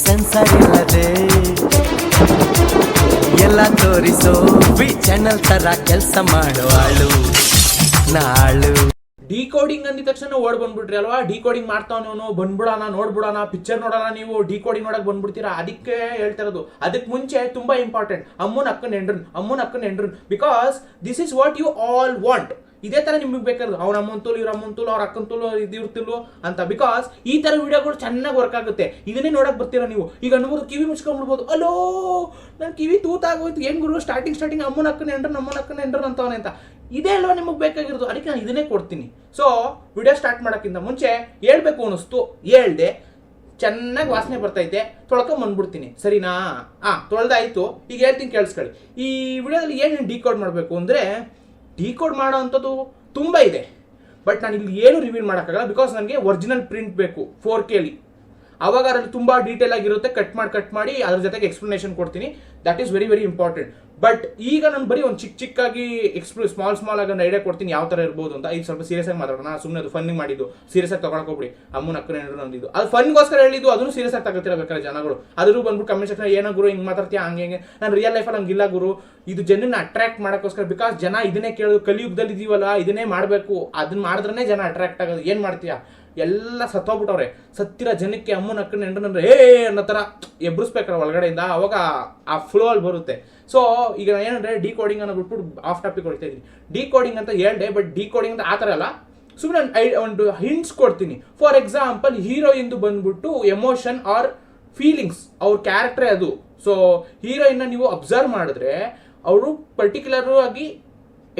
Sensor ಇಲ್ಲದೆ ಎಲ್ಲ ತೋರಿಸೋ ವಿ ಚಾನಲ್ ತರ ಕೆಲಸ ಮಾಡುವಾಳು ನಾಳು. ಡಿಕೋಡಿಂಗ್ ಅಂದಿದ ತಕ್ಷಣ ಓಡ್ ಬಂದ್ಬಿಟ್ರಿ ಅಲ್ವಾ, ಡಿಕೋಡಿಂಗ್ ಮಾಡ್ತಾವನು ಬಂದ್ಬಿಡೋಣ ನೋಡ್ಬಿಡೋಣ ಪಿಕ್ಚರ್ ನೋಡೋಣ, ನೀವು ಡಿಕೋಡಿಂಗ್ ನೋಡಕ್ ಬಂದ್ಬಿಡ್ತೀರಾ. ಅದಕ್ಕೆ ಹೇಳ್ತಾ ಇರೋದು, ಅದಕ್ಕೆ ಮುಂಚೆ ತುಂಬಾ ಇಂಪಾರ್ಟೆಂಟ್ ಅಮ್ಮನ ಅಕ್ಕನ ಎಂಡ್ರನ್ because this is what you all want. ಇದೇ ತರ ನಿಮ್ಗೆ ಬೇಕಾದ್ರು ಅವ್ರ ಅಮ್ಮನ ತೂಲು ಇವ್ರ ಅಮ್ಮನ ತೂಲು ಅವ್ರ ಅಕ್ಕನ ತೂಲು ಇದಿರ್ತಿಲ್ಲು ಅಂತ. ಬಿಕಾಸ್ ಈ ತರ ವಿಡಿಯೋಗಳು ಚೆನ್ನಾಗಿ ವರ್ಕ್ ಆಗುತ್ತೆ. ಇದನ್ನೇ ನೋಡಕ್ ಬರ್ತೀರಾ ನೀವು. ಈಗ ಅನ್ಬೋದು ಕಿವಿ ಮುಚ್ಕೊಂಡ್ಬಿಡ್ಬೋದು, ಅಲೋ ನನ್ ಕಿವಿ ತೂತಾಗೋಯ್ತು ಏನ್ ಗುರು, ಸ್ಟಾರ್ಟಿಂಗ್ ಅಮ್ಮನ ಅಕ್ಕನ ಎಂಡ್ರನ್ ಅಂತವನೇ ಅಂತ. ಇದೇ ಅಲ್ವಾ ನಿಮಗೆ ಬೇಕಾಗಿರೋದು, ಅದಕ್ಕೆ ನಾನು ಇದನ್ನೇ ಕೊಡ್ತೀನಿ. ಸೊ ವಿಡಿಯೋ ಸ್ಟಾರ್ಟ್ ಮಾಡೋಕ್ಕಿಂತ ಮುಂಚೆ ಹೇಳ್ಬೇಕು ಅನಿಸ್ತು, ಹೇಳ್ದೆ, ಚೆನ್ನಾಗಿ ವಾಸನೆ ಬರ್ತೈತೆ, ತೊಳ್ಕೊಂಬಂದ್ಬಿಡ್ತೀನಿ ಸರಿನಾ. ತೊಳ್ದಾಯ್ತು, ಈಗ ಹೇಳ್ತೀನಿ ಕೇಳಿಸ್ಕೊಳ್ಳಿ. ಈ ವಿಡಿಯೋದಲ್ಲಿ ಏನು ಡಿಕೋಡ್ ಮಾಡಬೇಕು ಅಂದರೆ, ಡಿಕೋಡ್ ಮಾಡೋ ಅಂಥದ್ದು ತುಂಬ ಇದೆ, ಬಟ್ ನಾನು ಇಲ್ಲಿ ಏನು ರಿವೀಲ್ ಮಾಡೋಕ್ಕಾಗಲ್ಲ. ಬಿಕಾಸ್ ನನಗೆ ಒರಿಜಿನಲ್ ಪ್ರಿಂಟ್ ಬೇಕು 4K. ಅವಾಗ ಅದರಲ್ಲಿ ತುಂಬ ಡೀಟೇಲ್ ಆಗಿರುತ್ತೆ, ಕಟ್ ಮಾಡಿ ಅದ್ರ ಜೊತೆಗೆ ಎಕ್ಸ್ಪ್ಲನೇಷನ್ ಕೊಡ್ತೀನಿ. That is very very important. But ಈಗ ನಾನು ಬರೀ ಒಂದು ಚಿಕ್ಕಾಗಿ ಸ್ಮಾಲ್ ಆಗಿ ಒಂದು ಐಡಿಯಾ ಕೊಡ್ತೀನಿ ಯಾವ ಥರ ಇರ್ಬೋದು ಅಂತ. ಈಗ ಸ್ವಲ್ಪ ಸೀರಿಯಸ್ ಆಗಿ ಮಾತಾಡೋಣ. ಸುಮ್ಮನೆ ಅದು ಫನ್ನಿಗೆ ಮಾಡಿದ್ದು, ಸೀರಿಯಸ್ ಆಗಿ ತಗೊಳಕೋಬಿಡಿ. ಅಮ್ಮನ ಅಕ್ಕನ ಎಂಡ್ರನ್ ಅಂದಿದ್ದು ಅದು ಫನ್ಗೋಸ್ಕರ ಹೇಳಿದ್ದು, ಅದನ್ನು ಸೀರಿಯಸ್ ಆಗಿ ತಗೋತಿರಬೇಕಾದ್ರೆ ಜನಗಳು. ಅದ್ರೂ ಬಂದ್ಬಿಟ್ಟು ಕಮೆಂಟ್ ಸೆಕ್ಷನ್ ಏನೋ ಗುರು ಹಿಂಗೆ ಮಾತಾಡ್ತೀಯ ಹಂಗೆ ನಾನು ರಿಯಲ್ ಲೈಫಲ್ಲಿ ಹಂಗಿಲ್ಲ ಗುರು. ಇದು ಜನನ ಅಟ್ರಾಕ್ಟ್ ಮಾಡೋಕ್ಕೋಸ್ಕರ. ಬಿಕಾಸ್ ಜನ ಇದನ್ನೇ ಕೇಳೋದು, ಕಲಿಯುಗದಲ್ಲಿ ಇದೀವಲ್ಲ ಇದನ್ನೇ ಮಾಡಬೇಕು, ಅದನ್ನ ಮಾಡಿದ್ರೆ ಜನ ಅಟ್ರಾಕ್ಟ್ ಆಗೋದು. ಏನು ಮಾಡ್ತೀಯಾ, ಎಲ್ಲ ಸತ್ತೋಗ್ಬಿಟ್ಟವ್ರೆ. ಸತ್ತಿರ ಜನಕ್ಕೆ ಅಮ್ಮನ ಅಕ್ಕನ ಎಂಡ್ರನ್ ಅಂದ್ರೆ ಅನ್ನೋ ಥರ ಎಬ್ರಿಸ್ಬೇಕಾರೆ ಒಳಗಡೆಯಿಂದ, ಅವಾಗ ಆ ಫ್ಲೋ ಅಲ್ಲಿ ಬರುತ್ತೆ. ಸೊ ಈಗ ಏನಂದ್ರೆ ಡಿಕೋಡಿಂಗ್ ಅನ್ನೋ ಬಿಟ್ಬಿಟ್ಟು ಆಫ್ ಟಾಪಿಕ್ ಹೊಡಿತಾ ಇದ್ದೀನಿ. ಡಿಕೋಡಿಂಗ್ ಅಂತ ಹೇಳ್ದೆ, ಬಟ್ ಡಿಕೋಡಿಂಗ್ ಅಂತ ಆ ಥರ ಅಲ್ಲ. ಸುಮ್ಮನೆ ಒಂದು ಹಿಂಟ್ಸ್ ಕೊಡ್ತೀನಿ. ಫಾರ್ ಎಕ್ಸಾಂಪಲ್, ಹೀರೋಯಿನ್ದು ಬಂದ್ಬಿಟ್ಟು ಎಮೋಷನ್ ಆರ್ ಫೀಲಿಂಗ್ಸ್, ಅವ್ರ ಕ್ಯಾರೆಕ್ಟ್ರೇ ಅದು. ಸೊ ಹೀರೋಯಿನ್ನ ನೀವು ಅಬ್ಸರ್ವ್ ಮಾಡಿದ್ರೆ ಅವರು ಪರ್ಟಿಕ್ಯುಲರ್ ಆಗಿ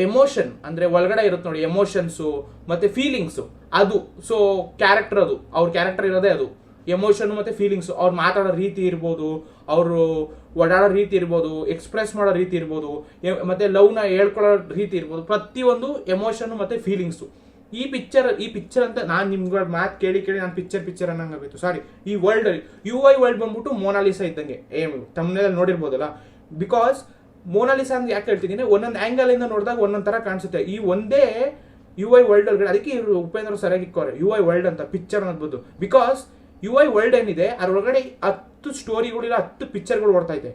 ಎಮೋಷನ್ ಅಂದ್ರೆ ಒಳಗಡೆ ಇರುತ್ತೆ ನೋಡಿ, ಎಮೋಷನ್ಸು ಮತ್ತೆ ಫೀಲಿಂಗ್ಸು ಅದು. ಸೊ ಕ್ಯಾರೆಕ್ಟರ್ ಅದು, ಅವ್ರ ಕ್ಯಾರೆಕ್ಟರ್ ಇರೋದೇ ಅದು. ಎಮೋಷನ್ ಮತ್ತೆ ಫೀಲಿಂಗ್ಸ್, ಅವ್ರು ಮಾತಾಡೋ ರೀತಿ ಇರ್ಬೋದು, ಅವರು ಓಡಾಡೋ ರೀತಿ ಇರ್ಬೋದು, ಎಕ್ಸ್ಪ್ರೆಸ್ ಮಾಡೋ ರೀತಿ ಇರ್ಬೋದು, ಮತ್ತೆ ಲವ್ನ ಹೇಳ್ಕೊಳ್ಳೋ ರೀತಿ ಇರ್ಬೋದು, ಪ್ರತಿಯೊಂದು ಎಮೋಷನ್ ಮತ್ತೆ ಫೀಲಿಂಗ್ಸು. ಈ ಪಿಕ್ಚರ್ ಅಂತ ನಾನು ನಿಮ್ಗಳ ಮಾತು ಕೇಳಿ ನಾನು ಪಿಕ್ಚರ್ ಅನ್ನಂಗಾಗಿತ್ತು. ಸಾರಿ, ಈ ವರ್ಲ್ಡ್ UI ವರ್ಲ್ಡ್ ಬಂದ್ಬಿಟ್ಟು ಮೋನಾಲಿಸಾ ಇದ್ದಂಗೆ. ತಮ್ಮನೆಲ್ಲ ನೋಡಿರ್ಬೋದಲ್ಲ. ಬಿಕಾಸ್ ಮೋನಾಲಿಸಾ ಅಂತ ಯಾಕೆ ಹೇಳ್ತಿದ್ದೀನಿ, ಒಂದೊಂದು ಆಂಗಲ್ ಇಂದ ನೋಡಿದಾಗ ಒಂದೊಂದು ತರ ಕಾಣಿಸುತ್ತೆ. ಈ ಒಂದೇ UI ವರ್ಲ್ಡ್ ಒಳಗಡೆ, ಅದಕ್ಕೆ ಉಪೇಂದ್ರ ಸರಿಯಾಗಿ ಇಕ್ಕೋರೆ UI ವರ್ಲ್ಡ್ ಅಂತ ಪಿಕ್ಚರ್ ಅನ್ನೋದು. ಬಿಕಾಸ್ UI ವರ್ಲ್ಡ್ ಏನಿದೆ ಅದರೊಳಗಡೆ 10 ಸ್ಟೋರಿಗಳಿಲ್ಲ, 10 ಪಿಕ್ಚರ್ಗಳು ಓಡ್ತಾ ಇದೆ.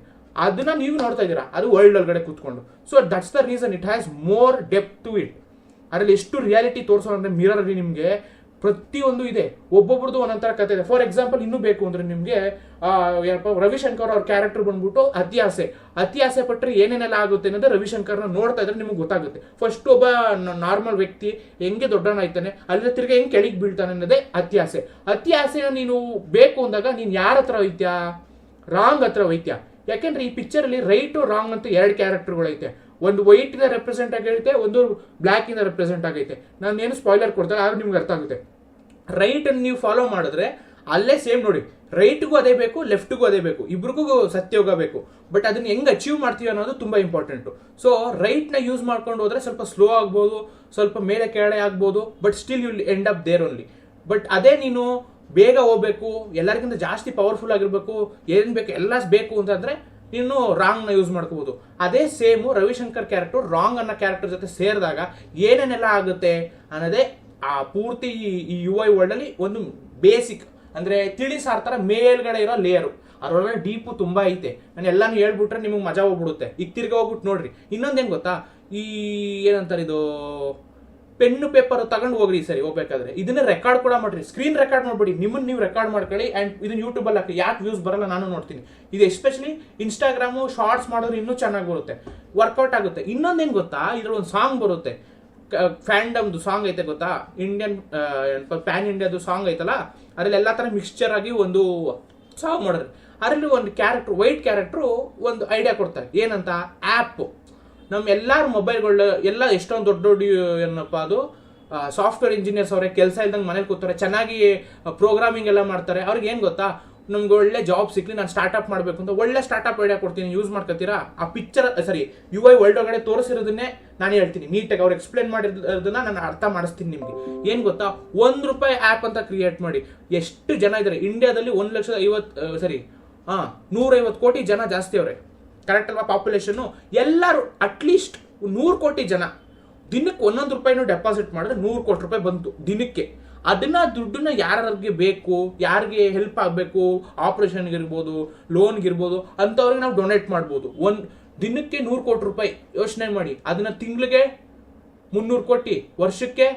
ಅದನ್ನ ನೀವು ನೋಡ್ತಾ ಇದ್ದೀರಾ, ಅದು ವರ್ಲ್ಡ್ ಒಳಗಡೆ ಕೂತ್ಕೊಂಡು. So that's the reason it has more depth to it. ಅದರಲ್ಲಿ ಎಷ್ಟು ರಿಯಾಲಿಟಿ ತೋರಿಸೋ ಅಂದ್ರೆ ಮಿರರ್ ಅಲ್ಲಿ ನಿಮಗೆ ಪ್ರತಿಯೊಂದು ಇದೆ, ಒಬ್ಬೊಬ್ರದ್ದು ಒಂದೊಂಥರ ಕಥೆ ಇದೆ. ಫಾರ್ ಎಕ್ಸಾಂಪಲ್, ಇನ್ನೂ ಬೇಕು ಅಂದ್ರೆ ನಿಮಗೆ ಏನಪ್ಪ, ರವಿಶಂಕರ್ ಅವ್ರ ಕ್ಯಾರೆಕ್ಟರ್ ಬಂದ್ಬಿಟ್ಟು ಅತಿ ಆಸೆ ಪಟ್ಟರೆ ಏನೇನೆಲ್ಲ ಆಗುತ್ತೆ ಅನ್ನೋದು ರವಿಶಂಕರ್ನ ನೋಡ್ತಾ ಇದ್ರೆ ನಿಮ್ಗೆ ಗೊತ್ತಾಗುತ್ತೆ. ಫಸ್ಟ್ ಒಬ್ಬ ನಾರ್ಮಲ್ ವ್ಯಕ್ತಿ ಹೆಂಗೆ ದೊಡ್ಡವನಾಯ್ತಾನೆ, ಅಲ್ಲಿ ತಿರ್ಗಿ ಹೆಂಗೆ ಕೆಳಗೆ ಬೀಳ್ತಾನೆ ಅನ್ನೋದೇ ಅತಿ ಆಸೆನ ನೀನು ಬೇಕು ಅಂದಾಗ ನೀನು ಯಾರ ಹತ್ರ ಹೋಯ್ತ್ಯಾ, ರಾಂಗ್ ಹತ್ರ ಹೋಯ್ತ್ಯಾ. ಯಾಕೆಂದ್ರೆ ಈ ಪಿಕ್ಚರ್ ಅಲ್ಲಿ ರೈಟ್ ರಾಂಗ್ ಅಂತ 2 ಕ್ಯಾರೆಕ್ಟರ್ಗಳೈತೆ. ಒಂದು ವೈಟ್ ಇಂದ ರೆಪ್ರೆಸೆಂಟ್ ಆಗೈತೆ, ಒಂದು ಬ್ಲ್ಯಾಕ್ ಇಂದ ರೆಪ್ರೆಸೆಂಟ್ ಆಗೈತೆ. ನಾನು ಏನು ಸ್ಪಾಯ್ಲರ್ ಕೊಡ್ತಾರೆ ಆದ್ರೆ ನಿಮ್ಗೆ ಅರ್ಥ ಆಗುತ್ತೆ. ರೈಟ್ ಅನ್ನು ನೀವು ಫಾಲೋ ಮಾಡಿದ್ರೆ ಅಲ್ಲೇ ಸೇಮ್ ನೋಡಿ, ರೈಟ್ಗೂ ಅದೇ ಬೇಕು, ಲೆಫ್ಟ್ಗೂ ಅದೇ ಬೇಕು, ಇಬ್ರಿಗೂ ಸತ್ಯೋಗ ಬೇಕು. ಬಟ್ ಅದನ್ನ ಹೆಂಗ್ ಅಚೀವ್ ಮಾಡ್ತೀವಿ ಅನ್ನೋದು ತುಂಬಾ ಇಂಪಾರ್ಟೆಂಟು. ಸೊ ರೈಟ್ ನ ಯೂಸ್ ಮಾಡ್ಕೊಂಡು ಹೋದ್ರೆ ಸ್ವಲ್ಪ ಸ್ಲೋ ಆಗ್ಬೋದು, ಸ್ವಲ್ಪ ಮೇಲೆ ಕೆಳಗಡೆ ಆಗ್ಬೋದು, but still you end up there only. But ಅದೇ ನೀನು ಬೇಗ ಹೋಗ್ಬೇಕು, ಎಲ್ಲರಿಗಿಂತ ಜಾಸ್ತಿ ಪವರ್ಫುಲ್ ಆಗಿರ್ಬೇಕು, ಏನ್ ಬೇಕು ಎಲ್ಲ ಬೇಕು ಅಂತಂದ್ರೆ ನೀನು ರಾಂಗ್ ನ ಯೂಸ್ ಮಾಡ್ಕೋಬಹುದು. ಅದೇ ಸೇಮು ರವಿಶಂಕರ್ ಕ್ಯಾರೆಕ್ಟರ್ ರಾಂಗ್ ಅನ್ನೋ ಕ್ಯಾರೆಕ್ಟರ್ ಜೊತೆ ಸೇರಿದಾಗ ಏನೇನೆಲ್ಲ ಆಗುತ್ತೆ ಅನ್ನೋದೇ ಆ ಪೂರ್ತಿ ಈ UI ವರ್ಲ್ಡ್ ಅಲ್ಲಿ ಒಂದು ಬೇಸಿಕ್ ಅಂದ್ರೆ ತಿಳಿಸಾರ್ ತರ ಮೇಲ್ಗಡೆ ಇರೋ ಲೇಯರು. ಅದ್ರೊಳಗಡೆ ಡೀಪು ತುಂಬಾ ಐತೆ. ನಾನು ಎಲ್ಲಾನು ಹೇಳ್ಬಿಟ್ರೆ ನಿಮಗೆ ಮಜಾ ಹೋಗ್ಬಿಡುತ್ತೆ. ಈಗ ತಿರ್ಗಿ ಹೋಗ್ಬಿಟ್ಟು ನೋಡ್ರಿ. ಇನ್ನೊಂದೇನ್ ಗೊತ್ತಾ, ಈ ಏನಂತಾರೆ ಇದು ಪೆನ್ನು ಪೇಪರ್ ತಗೊಂಡು ಹೋಗ್ರಿ ಸರಿ ಹೋಗ್ಬೇಕಾದ್ರೆ, ಇದನ್ನ ರೆಕಾರ್ಡ್ ಕೂಡ ಮಾಡ್ರಿ, ಸ್ಕ್ರೀನ್ ರೆಕಾರ್ಡ್ ಮಾಡ್ಬಿಡಿ, ನಿಮ್ಮನ್ನ ನೀವು ರೆಕಾರ್ಡ್ ಮಾಡ್ಕೊಳ್ಳಿ. ಅಂಡ್ ಇದನ್ನ ಯೂಟ್ಯೂಬ್ ಅಲ್ಲಿ ಹಾಕಿ. ಯಾಕೆ ವ್ಯೂಸ್ ಬರಲ್ಲ ನಾನು ನೋಡ್ತೀನಿ. ಇದು ಎಸ್ಪೆಷಲಿ ಇನ್ಸ್ಟಾಗ್ರಾಮು ಶಾರ್ಟ್ಸ್ ಮಾಡೋರು ಇನ್ನೂ ಚೆನ್ನಾಗಿ ಬರುತ್ತೆ, ವರ್ಕೌಟ್ ಆಗುತ್ತೆ. ಇನ್ನೊಂದೇನ್ ಗೊತ್ತಾ, ಇದ್ರಲ್ಲಿ ಒಂದು ಸಾಂಗ್ ಬರುತ್ತೆ, ಫ್ಯಾಂಡಮ್ದು ಸಾಂಗ್ ಐತೆ ಗೊತ್ತಾ, ಇಂಡಿಯನ್ ಪ್ಯಾನ್ ಇಂಡಿಯಾದು ಸಾಂಗ್ ಐತಲ್ಲ, ಅದ್ರಲ್ಲಿ ಎಲ್ಲಾ ತರ ಮಿಕ್ಸ್ಚರ್ ಆಗಿ ಒಂದು ಸಾಂಗ್ ಮಾಡೋರು. ಅದರಲ್ಲಿ ಒಂದು ಕ್ಯಾರೆಕ್ಟರ್, ವೈಟ್ ಕ್ಯಾರೆಕ್ಟರ್ ಒಂದು ಐಡಿಯಾ ಕೊಡ್ತಾರೆ. ಏನಂತ, ಆ್ಯಪ್ ನಮ್ಮ ಎಲ್ಲಾರ ಮೊಬೈಲ್ಗಳು ಎಲ್ಲ ಎಷ್ಟೊಂದು ದೊಡ್ಡ ಏನಪ್ಪ ಅದು ಸಾಫ್ಟ್ವೇರ್ ಇಂಜಿನಿಯರ್ಸ್ ಅವರೇ, ಕೆಲಸ ಇಲ್ದಂಗೆ ಮನೇಲಿ ಕೂತಾರೆ, ಚೆನ್ನಾಗಿ ಪ್ರೋಗ್ರಾಮಿಂಗ್ ಎಲ್ಲ ಮಾಡ್ತಾರೆ. ಅವ್ರಿಗೆ ಏನು ಗೊತ್ತಾ, ನಮ್ಗೆ ಒಳ್ಳೆ ಜಾಬ್ ಸಿಕ್ಲಿ, ನಾನು ಸ್ಟಾರ್ಟ್ಅಪ್ ಮಾಡಬೇಕು ಅಂತ ಒಳ್ಳೆ ಸ್ಟಾರ್ಟ್ಅಪ್ ಐಡಿಯಾ ಕೊಡ್ತೀನಿ, ಯೂಸ್ ಮಾಡ್ಕೊತೀರಾ. ಆ ಪಿಕ್ಚರ್ UI ವರ್ಲ್ಡ್ ಒಳಗಡೆ ತೋರಿಸಿರೋದನ್ನೇ ನಾನು ಹೇಳ್ತೀನಿ ನೀಟಾಗಿ. ಅವ್ರು ಎಕ್ಸ್ಪ್ಲೇನ್ ಮಾಡಿರೋದನ್ನ ನಾನು ಅರ್ಥ ಮಾಡಿಸ್ತೀನಿ ನಿಮ್ಗೆ. ಏನು ಗೊತ್ತಾ, ₹1 ಆ್ಯಪ್ ಅಂತ ಕ್ರಿಯೇಟ್ ಮಾಡಿ. ಎಷ್ಟು ಜನ ಇದ್ದಾರೆ ಇಂಡಿಯಾದಲ್ಲಿ? 150 ಕೋಟಿ ಜನ ಜಾಸ್ತಿ ಅವರೇ, ಕರೆಕ್ಟ್ ಅಲ್ವಾ? ಪಾಪ್ಯುಲೇಷನ್ ಎಲ್ಲರೂ ಅಟ್ಲೀಸ್ಟ್ 100 ಕೋಟಿ ಜನ ದಿನಕ್ಕೆ ₹1 ಡೆಪಾಸಿಟ್ ಮಾಡಿದ್ರೆ ₹100 ಕೋಟಿ ಬಂತು ದಿನಕ್ಕೆ. ಅದನ್ನ ದುಡ್ಡನ್ನ ಯಾರಿಗೆ ಬೇಕು, ಯಾರಿಗೆ ಹೆಲ್ಪ್ ಆಗಬೇಕು, ಆಪರೇಷನ್ಗೆ ಇರ್ಬೋದು, ಲೋನ್ಗೆ ಇರ್ಬೋದು ಅಂಥವ್ರಿಗೆ ನಾವು ಡೊನೇಟ್ ಮಾಡ್ಬೋದು. ಒಂದು ದಿನಕ್ಕೆ 100 ಕೋಟಿ ರೂಪಾಯಿ ಯೋಚನೆ ಮಾಡಿ, ಅದನ್ನ ತಿಂಗಳಿಗೆ 300 ಕೋಟಿ, ವರ್ಷಕ್ಕೆ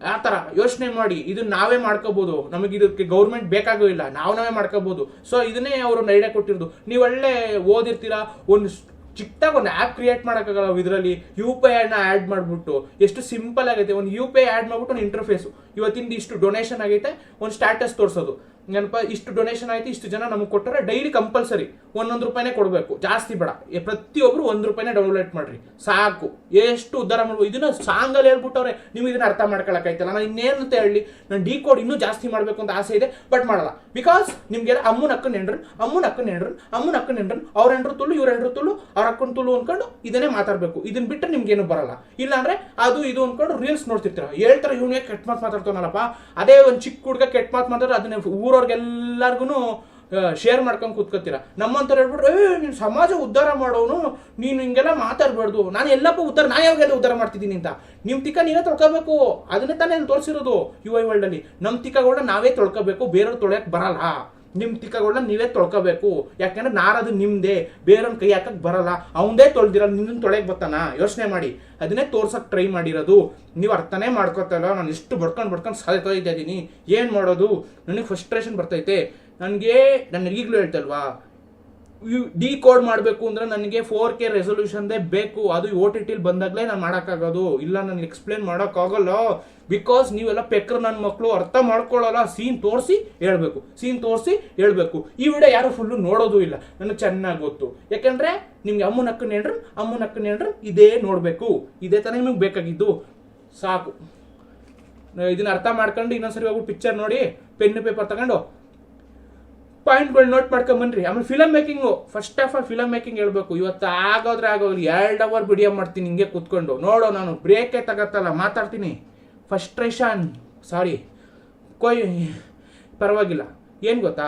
ಆ ಥರ ಯೋಚನೆ ಮಾಡಿ. ಇದನ್ನ ನಾವೇ ಮಾಡ್ಕೋಬಹುದು, ನಮಗೆ ಇದಕ್ಕೆ ಗೌರ್ಮೆಂಟ್ ಬೇಕಾಗೋದಿಲ್ಲ, ನಾವೇ ಮಾಡ್ಕೋಬಹುದು. ಸೊ ಇದನ್ನೇ ಅವರು ಐಡಿಯಾ ಕೊಟ್ಟಿರೋದು. ನೀವು ಒಳ್ಳೆ ಓದಿರ್ತೀರಾ, ಒಂದು ಚಿಕ್ಕದಾಗ ಒಂದು ಆ್ಯಪ್ ಕ್ರಿಯೇಟ್ ಮಾಡೋಕ್ಕಾಗಲ್ಲ ಇದರಲ್ಲಿ. UPI ಆ್ಯಡ್ ಮಾಡಿಬಿಟ್ಟು ಎಷ್ಟು ಸಿಂಪಲ್ ಆಗೈತೆ. ಒಂದು UPI ಆ್ಯಡ್ ಮಾಡ್ಬಿಟ್ಟು ಒಂದು ಇಂಟರ್ಫೇಸು, ಇವತ್ತಿಂದ ಇಷ್ಟು ಡೊನೇಷನ್ ಆಗೈತೆ, ಒಂದು ಸ್ಟ್ಯಾಟಸ್ ತೋರಿಸೋದು, ಏನಪ್ಪ ಇಷ್ಟು ಡೊನೇಷನ್ ಆಯ್ತು, ಇಷ್ಟು ಜನ ನಮಗೆ ಕೊಟ್ಟರೆ ಡೈಲಿ ಕಂಪಲ್ಸರಿ 1 ರೂಪಾಯಿನೇ ಕೊಡಬೇಕು, ಜಾಸ್ತಿ ಬೇಡ. ಪ್ರತಿಯೊಬ್ರು 1 ರೂಪಾಯಿನೇ ಡೌನ್ಲೋಡ್ ಮಾಡ್ರಿ ಸಾಕು, ಎಷ್ಟು ಉದ್ಧಾರ ಮಾಡ್ಬೋದು. ಇದನ್ನ ಸಾಂಗಲ್ಲಿ ಹೇಳ್ಬಿಟ್ಟವ್ರೆ, ನೀವು ಇದನ್ನ ಅರ್ಥ ಮಾಡ್ಕೊಳಕ್ಕಾಯ್ತಲ್ಲ. ನಾನು ಇನ್ನೇನಂತ ಹೇಳಿ, ನಾನು ಡಿಕೋಡ್ ಇನ್ನೂ ಜಾಸ್ತಿ ಮಾಡಬೇಕು ಅಂತ ಆಸೆ ಇದೆ, ಬಟ್ ಮಾಡಲ್ಲ. ಬಿಕಾಸ್ ನಿಮ್ಗೆ ಅಮ್ಮನ ಅಕ್ಕನ ಹೆಂಡ್ರನ್ ಅವ್ರ ಹೆಂಡ್ರು ತುಳು, ಇವ್ರ ಹೆಂಡ್ರು ತುಳು, ಅವ್ರ ಅಕ್ಕನ ತುಳು ಅನ್ಕೊಂಡು ಇದನ್ನೇ ಮಾತಾಡ್ಬೇಕು. ಇದನ್ನ ಬಿಟ್ಟರೆ ನಿಮ್ಗೇನು ಬರಲ್ಲ. ಇಲ್ಲಾಂದ್ರೆ ಅದು ಇದು ಅನ್ಕೊಂಡು ರೀಲ್ಸ್ ನೋಡ್ತಿರ್ತೀರ, ಹೇಳ್ತಾರೆ ಇವನೇ ಕೆಟ್ಟ ಮಾತು ಮಾತಾಡ್ತಾನಲ್ಲಪ್ಪ. ಅದೇ ಒಂದು ಚಿಕ್ಕ ಹುಡುಗ ಕೆಟ್ಟ ಮಾತು ಮಾತಾಡ್ರೆ ಅದನ್ನ ಊರವ್ರಿಗೆಲ್ಲರಿಗೂ ಶೇರ್ ಮಾಡ್ಕೊಂಡು ಕೂತ್ಕೋತೀರ. ನಮ್ಮಂತರ ಹೇಳ್ಬಿಟ್ರೆ ನೀನು ಸಮಾಜ ಉದ್ಧಾರ ಮಾಡೋನು, ನೀನು ಹಿಂಗೆಲ್ಲ ಮಾತಾಡ್ಬಾರ್ದು, ನಾನು ಎಲ್ಲಪ್ಪ ಉದ್ಧಾರ, ನಾನು ಯಾವಾಗೆಲ್ಲ ಉದ್ಧಾರ ಮಾಡ್ತಿದ್ದೀನಿ ಅಂತ. ನಿಮ್ಮ ತಿಕ್ಕ ನೀವೇ ತೊಳ್ಕೋಬೇಕು. ಅದನ್ನೇ ತಾನೇ ತೋರಿಸಿರೋದು UI ವರ್ಲ್ಡ್ ಅಲ್ಲಿ. ನಮ್ಮ ತಿಕ್ಕಗಳನ್ನ ನಾವೇ ತೊಳ್ಕೋಬೇಕು, ಬೇರೆಯವ್ರು ತೊಳೆಯಕ್ಕೆ ಬರಲ್ಲ. ನಿಮ್ಮ ತಿಕ್ಕಗಳನ್ನ ನೀವೇ ತೊಳ್ಕೋಬೇಕು. ಯಾಕಂದ್ರೆ ನಾರದು ನಿಮ್ದೇ, ಬೇರೆಯವ್ನ ಕೈ ಹಾಕಕ್ ಬರಲ್ಲ. ಅವಂದೇ ತೊಳ್ದಿರ ನಿನ್ನ ತೊಳೆಯಕ್ಕೆ ಬರ್ತಾನ? ಯೋಚನೆ ಮಾಡಿ. ಅದನ್ನೇ ತೋರ್ಸಕ್ ಟ್ರೈ ಮಾಡಿರೋದು. ನೀವು ಅರ್ಥನೇ ಮಾಡ್ಕೋತಲ್ಲ. ನಾನು ಎಷ್ಟು ಬಡ್ಕೊಂಡು ಸಾಯ್ತಾ ಇದ್ದೀನಿ, ಏನು ಮಾಡೋದು? ನನಗೆ ಫ್ರಸ್ಟ್ರೇಷನ್ ಬರ್ತೈತೆ. ನಾನು ಈಗಲೂ ಹೇಳ್ತಲ್ವಾ, ಡಿಕೋಡ್ ಮಾಡಬೇಕು ಅಂದ್ರೆ ನನಗೆ 4K ರೆಸೊಲ್ಯೂಷನ್ದೇ ಬೇಕು. ಅದು OTT ಬಂದಾಗಲೇ ನಾನು ಮಾಡೋಕ್ಕಾಗೋದು, ಇಲ್ಲ ನಾನು ಎಕ್ಸ್ಪ್ಲೇನ್ ಮಾಡೋಕ್ಕಾಗಲ್ಲ. ಬಿಕಾಸ್ ನೀವೆಲ್ಲ ಪೆಕ್ರ ನನ್ನ ಮಕ್ಕಳು ಅರ್ಥ ಮಾಡ್ಕೊಳ್ಳಲ್ಲ. ಸೀನ್ ತೋರಿಸಿ ಹೇಳ್ಬೇಕು. ಈ ವಿಡಿಯೋ ಯಾರು ಫುಲ್ಲು ನೋಡೋದು ಇಲ್ಲ, ನನಗೆ ಚೆನ್ನಾಗಿ ಗೊತ್ತು. ಯಾಕಂದ್ರೆ ನಿಮ್ಗೆ ಅಮ್ಮನ ಅಕ್ಕನ ಹೆಂಡ್ರನ್ ಇದೇ ನೋಡಬೇಕು, ಇದೇ ತಾನೇ ನಿಮಗೆ ಬೇಕಾಗಿದ್ದು. ಸಾಕು, ಇದನ್ನ ಅರ್ಥ ಮಾಡ್ಕೊಂಡು ಇನ್ನೊಂದ್ಸರಿ ಹೋಗ್ಬಿಟ್ಟು ಪಿಕ್ಚರ್ ನೋಡಿ, ಪೆನ್ ಪೇಪರ್ ತಗೊಂಡು ಪಾಯಿಂಟ್ಗಳು ನೋಟ್ ಮಾಡ್ಕೊಂಬನ್ರಿ. ಆಮೇಲೆ film making, first of all film making ಹೇಳ್ಬೇಕು. ಇವತ್ತು ಆಗೋದ್ರೆ 2 ಅವರ್ ವಿಡಿಯೋ ಮಾಡ್ತೀನಿ ಹಿಂಗೆ ಕೂತ್ಕೊಂಡು. ನೋಡೋ, ನಾನು ಬ್ರೇಕೇ ತಗತ್ತಲ್ಲ, ಮಾತಾಡ್ತೀನಿ. ಫಸ್ಟ್ರೇಷನ್, ಸಾರಿ, ಪರವಾಗಿಲ್ಲ. ಏನು ಗೊತ್ತಾ,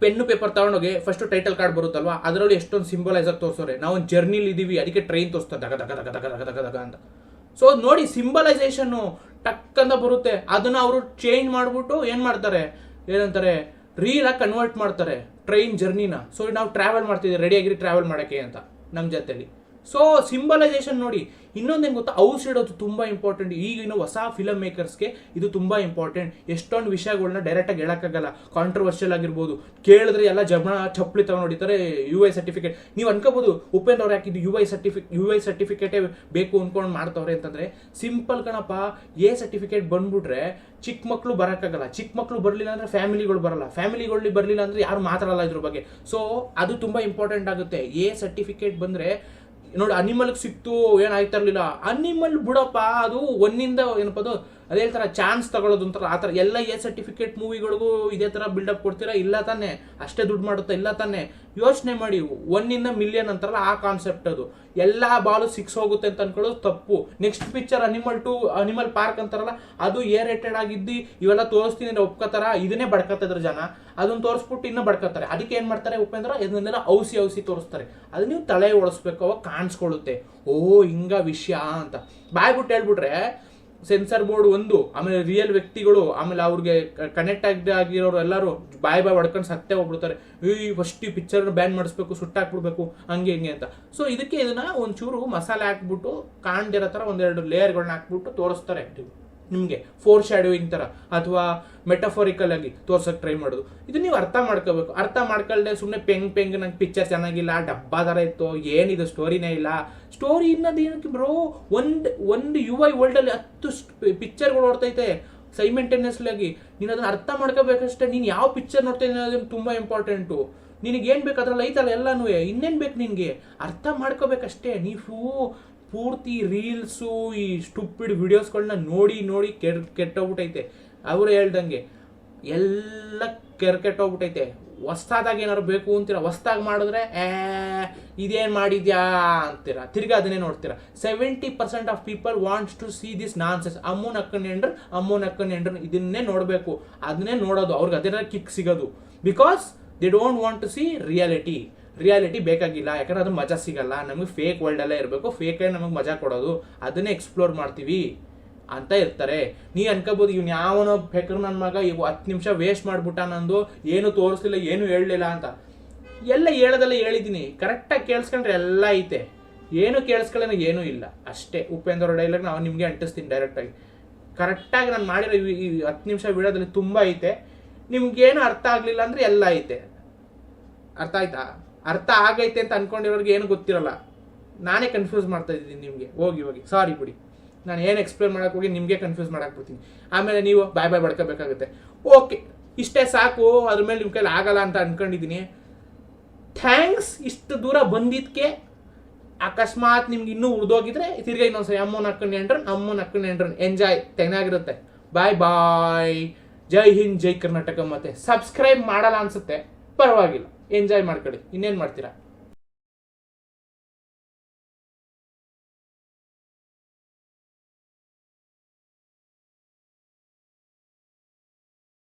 ಪೆನ್ನು ಪೇಪರ್ ತಗೊಂಡೋಗಿ ಫಸ್ಟ್ ಟೈಟಲ್ ಕಾರ್ಡ್ ಬರುತ್ತಲ್ವಾ, ಅದರಲ್ಲಿ ಎಷ್ಟೊಂದು ಸಿಂಬಲೈಸ್ ಆಗಿ ತೋರಿಸೋರೆ. ನಾವು ಒಂದು ಜರ್ನಿಲಿ ಇದೀವಿ, ಅದಕ್ಕೆ ಟ್ರೈನ್ ತೋರಿಸ್ತಾರೆ ದಗ ಅಂತ. ಸೊ ನೋಡಿ, ಸಿಂಬಲೈಸೇಷನ್ನು ಟಕ್ಕಂತ ಬರುತ್ತೆ. ಅದನ್ನ ಅವರು ಚೇಂಜ್ ಮಾಡಿಬಿಟ್ಟು ಏನು ಮಾಡ್ತಾರೆ, ಏನಂತಾರೆ, ರೀಲಾಗಿ ಕನ್ವರ್ಟ್ ಮಾಡ್ತಾರೆ ಟ್ರೈನ್ ಜರ್ನಿನ. ಸೊ ನಾವು ಟ್ರಾವೆಲ್ ಮಾಡ್ತಿದ್ದೀವಿ, ರೆಡಿಯಾಗಿರಿ ಟ್ರಾವೆಲ್ ಮಾಡೋಕ್ಕೆ ಅಂತ ನಮ್ಮ ಜೊತೆಲಿ. ಸೊ ಸಿಂಬಲೈಸೇಷನ್ ನೋಡಿ. ಇನ್ನೊಂದೇನು ಗೊತ್ತಾ, ಔಟ್ಸ್ ಇಡೋದು ತುಂಬ ಇಂಪಾರ್ಟೆಂಟ್. ಈಗಿನ ಹೊಸ ಫಿಲಮ್ ಮೇಕರ್ಸ್ಗೆ ಇದು ತುಂಬ ಇಂಪಾರ್ಟೆಂಟ್. ಎಷ್ಟೊಂದು ವಿಷಯಗಳನ್ನ ಡೈರೆಕ್ಟಾಗಿ ಹೇಳೋಕ್ಕಾಗಲ್ಲ. ಕಾಂಟ್ರವರ್ಷಿಯಲ್ ಆಗಿರ್ಬೋದು, ಕೇಳಿದ್ರೆ ಎಲ್ಲ ಜನ ಚಪ್ಪಲಿ ತಗೊಂಡು ಹೊಡಿತಾರೆ. UI ಸರ್ಟಿಫಿಕೇಟ್ ನೀವು ಅನ್ಕೋಬೋದು, ಉಪೇಂದ್ರ ಅವ್ರು ಹಾಕಿದ್ದು UI ಸರ್ಟಿಫಿಕೇಟೇ ಬೇಕು ಅನ್ಕೊಂಡು ಮಾಡ್ತವ್ರೆ ಅಂತಂದ್ರೆ, ಸಿಂಪಲ್ ಕಣಪ್ಪ. A ಸರ್ಟಿಫಿಕೇಟ್ ಬಂದ್ಬಿಟ್ರೆ ಚಿಕ್ಕ ಮಕ್ಕಳು ಬರೋಕ್ಕಾಗಲ್ಲ. ಚಿಕ್ಕ ಮಕ್ಕಳು ಬರಲಿಲ್ಲ ಅಂದ್ರೆ ಫ್ಯಾಮಿಲಿಗಳು ಬರಲ್ಲ. ಫ್ಯಾಮಿಲಿಗಳು ಬರಲಿಲ್ಲ ಅಂದ್ರೆ ಯಾರು ಮಾತಾಡಲ್ಲ ಇದ್ರ ಬಗ್ಗೆ. ಸೊ ಅದು ತುಂಬ ಇಂಪಾರ್ಟೆಂಟ್ ಆಗುತ್ತೆ. A ಸರ್ಟಿಫಿಕೇಟ್ ಬಂದರೆ ನೋಡಿ, ಅನಿಮಲ್ಗೆ ಸಿಕ್ತು ಏನಾಯ್ತಾ ಇರಲಿಲ್ಲ. ಅನಿಮಲ್ ಬಿಡಪ್ಪ, ಅದು ಒಂದಿಂದ ಏನಪ್ಪ ಅದು, ಅದೇ ಹೇಳ್ತಾರೆ ಚಾನ್ಸ್ ತಗೊಳ್ಳೋದು ಅಂತಾರೆ. ಆ ಥರ ಎಲ್ಲ A ಸರ್ಟಿಫಿಕೇಟ್ ಮೂವಿಗಳಿಗೂ ಇದೇ ಥರ ಬಿಲ್ಡಪ್ ಕೊಡ್ತೀರಾ? ಇಲ್ಲ ತಾನೆ. ಅಷ್ಟೇ ದುಡ್ಡು ಮಾಡುತ್ತಾ? ಇಲ್ಲ ತಾನೆ. ಯೋಚನೆ ಮಾಡಿ, 1 ಮಿಲಿಯನ್ ಅಂತಾರಲ್ಲ, ಆ ಕಾನ್ಸೆಪ್ಟ್ ಅದು. ಎಲ್ಲ ಬಾಲು 6 ಹೋಗುತ್ತೆ ಅಂತ ಅನ್ಕೊಳ್ಳೋದು ತಪ್ಪು. ನೆಕ್ಸ್ಟ್ ಪಿಕ್ಚರ್ ಅನಿಮಲ್ ಪಾರ್ಕ್ ಅಂತಾರಲ್ಲ, ಅದು A ರೇಟೆಡ್ ಆಗಿದ್ದು ಇವೆಲ್ಲ ತೋರಿಸ್ತೀನಿ ಅಂದ್ರೆ ಒಪ್ಕೋತಾರ? ಇದನ್ನೇ ಬಡ್ಕತ್ತಿದ್ರು ಜನ. ಅದನ್ನ ತೋರಿಸ್ಬಿಟ್ಟು ಇನ್ನೂ ಬಡ್ಕೋತಾರೆ. ಅದಕ್ಕೆ ಏನು ಮಾಡ್ತಾರೆ ಉಪೇಂದ್ರ, ಇದನ್ನೆಲ್ಲ ಔಸಿ ತೋರಿಸ್ತಾರೆ. ಅದು ನೀವು ತಲೆ ಓಡಿಸ್ಬೇಕು, ಅವಾಗ ಕಾಣಿಸ್ಕೊಳ್ಳುತ್ತೆ. ಓ ಹಿಂಗ ವಿಷಯ ಅಂತ ಬಾಯ್ಬಿಟ್ಟು ಹೇಳ್ಬಿಟ್ರೆ ಸೆನ್ಸರ್ ಬೋರ್ಡ್ ಒಂದು, ಆಮೇಲೆ ರಿಯಲ್ ವ್ಯಕ್ತಿಗಳು, ಆಮೇಲೆ ಅವ್ರಿಗೆ ಕನೆಕ್ಟ್ ಆಗಿರೋರು ಎಲ್ಲರೂ ಬಾಯ್ ಹೊಡ್ಕೊಂಡು ಸತ್ತೇ ಹೋಗ್ಬಿಡ್ತಾರೆ. ಫಸ್ಟ್ ಈ ಪಿಕ್ಚರ್ನ ಬ್ಯಾನ್ ಮಾಡಿಸ್ಬೇಕು, ಸುಟ್ಟಾಕ್ಬಿಡ್ಬೇಕು, ಹಂಗೆ ಅಂತ. ಸೊ ಇದಕ್ಕೆ ಇದನ್ನ ಒಂಚೂರು ಮಸಾಲೆ ಹಾಕ್ಬಿಟ್ಟು ಕಾಣ್ದಿರೋ ಥರ 1-2 ಲೇಯರ್ಗಳನ್ನ ಹಾಕ್ಬಿಟ್ಟು ತೋರಿಸ್ತಾರೆ ನಿಮಗೆ. ಫೋರ್ ಶ್ಯಾಡೋಯಿಂಗ್ ಥರ ಅಥವಾ ಮೆಟಫೋರಿಕಲ್ ಆಗಿ ತೋರ್ಸಕ್ಕೆ ಟ್ರೈ ಮಾಡೋದು. ಇದು ನೀವು ಅರ್ಥ ಮಾಡ್ಕೋಬೇಕು. ಅರ್ಥ ಮಾಡ್ಕೊಳ್ದೆ ಸುಮ್ಮನೆ ಪೆಂಗ್ ನಂಗೆ ಪಿಕ್ಚರ್ ಚೆನ್ನಾಗಿಲ್ಲ, ಡಬ್ಬಾ ಥರ ಇತ್ತು, ಏನಿದು ಸ್ಟೋರಿನೇ ಇಲ್ಲ. ಸ್ಟೋರಿ ಇನ್ನೊಂದು ಏನಕ್ಕೆ ಬ್ರೋ, ಒಂದು UI ವರ್ಲ್ಡಲ್ಲಿ 10 ಪಿಕ್ಚರ್ಗಳು ಓಡ್ತೈತೆ ಸೈಮೆಂಟೇನಿಯಸ್ಲಿ ಆಗಿ. ನೀನು ಅದನ್ನ ಅರ್ಥ ಮಾಡ್ಕೋಬೇಕಷ್ಟೇ. ನೀನು ಯಾವ ಪಿಕ್ಚರ್ ನೋಡ್ತಾ ಇದ್ದೀನಿ ಅನ್ನೋದು ತುಂಬ ಇಂಪಾರ್ಟೆಂಟು. ನಿನಗೇನು ಬೇಕು ಅದ್ರಲ್ಲಿ ಐತಲ್ಲ ಎಲ್ಲನೂ, ಇನ್ನೇನು ಬೇಕು ನಿನಗೆ ಅರ್ಥ ಮಾಡ್ಕೋಬೇಕಷ್ಟೇ. ನೀವು ಪೂರ್ತಿ ರೀಲ್ಸು ಈ ಸ್ಟುಪಿಡ್ ವಿಡಿಯೋಸ್ಗಳನ್ನ ನೋಡಿ ಕೆಟ್ಟೋಗ್ಬಿಟ್ಟೈತೆ. ಅವರು ಹೇಳ್ದಂಗೆ ಎಲ್ಲ ಕೆಟ್ಟೋಗ್ಬಿಟ್ಟೈತೆ. ಹೊಸ್ದಾಗಿ ಏನಾದ್ರು ಬೇಕು ಅಂತೀರ, ಹೊಸ್ದಾಗಿ ಮಾಡಿದ್ರೆ ಇದೇನು ಮಾಡಿದ್ಯಾ ಅಂತೀರ, ತಿರ್ಗಿ ಅದನ್ನೇ ನೋಡ್ತೀರಾ. 70% of people wants to see this nonsense. ಅಮ್ಮನ ಅಕ್ಕನ ಹೆಂಡ್ರು ಇದನ್ನೇ ನೋಡಬೇಕು, ಅದನ್ನೇ ನೋಡೋದು. ಅವ್ರಿಗೆ ಅದರ ಕಿಕ್ ಸಿಗೋದು. Because they don't want to see reality ಬೇಕಾಗಿಲ್ಲ. ಯಾಕಂದ್ರೆ ಅದು ಮಜಾ ಸಿಗಲ್ಲ ನಮಗೆ. ಫೇಕ್ ವರ್ಲ್ಡ್ ಅಲ್ಲೇ ಇರಬೇಕು, ಫೇಕೇ ನಮಗೆ ಮಜಾ ಕೊಡೋದು. ಅದನ್ನೇ ಎಕ್ಸ್ಪ್ಲೋರ್ ಮಾಡ್ತೀವಿ. ಅಂತ ಇರ್ತಾರೆ. ನೀ ಅನ್ಕೋಬಹುದು ಇವ್ನು ಯಾವನೋ ಬೆಕ್ರು ನನ್ನ ಮಗ ಇವು 10 ನಿಮಿಷ ವೇಸ್ಟ್ ಮಾಡ್ಬಿಟ್ಟ, ನಂದು ಏನು ತೋರಿಸ್ಲಿಲ್ಲ ಏನು ಹೇಳಲಿಲ್ಲ ಅಂತ. ಎಲ್ಲ ಹೇಳೋದೆಲ್ಲ ಹೇಳಿದ್ದೀನಿ, ಕರೆಕ್ಟಾಗಿ ಕೇಳಿಸ್ಕೊಂಡ್ರೆ ಎಲ್ಲ ಐತೆ. ಏನು ಕೇಳಿಸ್ಕೊಳ್ಳೋಣ ಏನೂ ಇಲ್ಲ ಅಷ್ಟೇ. ಉಪೇಂದ್ರ ಅವ್ರ ಡೈಲಾಗ್ ನಾವು ನಿಮಗೆ ಅಂಟಿಸ್ತೀನಿ ಡೈರೆಕ್ಟಾಗಿ. ಕರೆಕ್ಟಾಗಿ ನಾನು ಮಾಡಿರೋ ಈ 10 ನಿಮಿಷ ವಿಡಿಯೋದಲ್ಲಿ ತುಂಬ ಐತೆ. ನಿಮ್ಗೇನು ಅರ್ಥ ಆಗಲಿಲ್ಲ ಅಂದರೆ ಎಲ್ಲ ಐತೆ. ಅರ್ಥ ಆಯ್ತಾ? ಅರ್ಥ ಆಗೈತೆ ಅಂತ ಅನ್ಕೊಂಡಿರೋರಿಗೆ ಏನು ಗೊತ್ತಿರಲ್ಲ. ನಾನೇ ಕನ್ಫ್ಯೂಸ್ ಮಾಡ್ತಾ ಇದ್ದೀನಿ ನಿಮಗೆ. ಹೋಗಿ ಸಾರಿ ಬಿಡಿ, ನಾನು ಏನು ಎಕ್ಸ್ಪ್ಲೇನ್ ಮಾಡೋಕೆ ಹೋಗಿ ನಿಮಗೆ ಕನ್ಫ್ಯೂಸ್ ಮಾಡಾಕ್ಬಿಡ್ತೀನಿ. ಆಮೇಲೆ ನೀವು ಬಾಯ್ ಬಡ್ಕೋಬೇಕಾಗುತ್ತೆ. ಓಕೆ, ಇಷ್ಟೇ ಸಾಕು. ಅದ್ರ ಮೇಲೆ ನಿಮ್ಮ ಕೈಲಿ ಆಗಲ್ಲ ಅಂತ ಅನ್ಕೊಂಡಿದ್ದೀನಿ. ಥ್ಯಾಂಕ್ಸ್ ಇಷ್ಟು ದೂರ ಬಂದಿದ್ದಕ್ಕೆ. ಅಕಸ್ಮಾತ್ ನಿಮ್ಗೆ ಇನ್ನೂ ಉಳಿದೋಗಿದ್ರೆ ತಿರ್ಗಾ ಇನ್ನೊಂದ್ಸರಿ ಅಮ್ಮನ ಅಕ್ಕನ ಎಂಡ್ರನ್ ಎಂಜಾಯ್ ಚೆನ್ನಾಗಿರುತ್ತೆ. ಬಾಯ್. ಜೈ ಹಿಂದ್, ಜೈ ಕರ್ನಾಟಕ. ಮತ್ತೆ ಸಬ್ಸ್ಕ್ರೈಬ್ ಮಾಡಲ್ಲ ಅನ್ಸುತ್ತೆ, ಪರವಾಗಿಲ್ಲ, ಎಂಜಾಯ್ ಮಾಡ್ಕೊಳ್ಳಿ. ಇನ್ನೇನು ಮಾಡ್ತೀರಾ?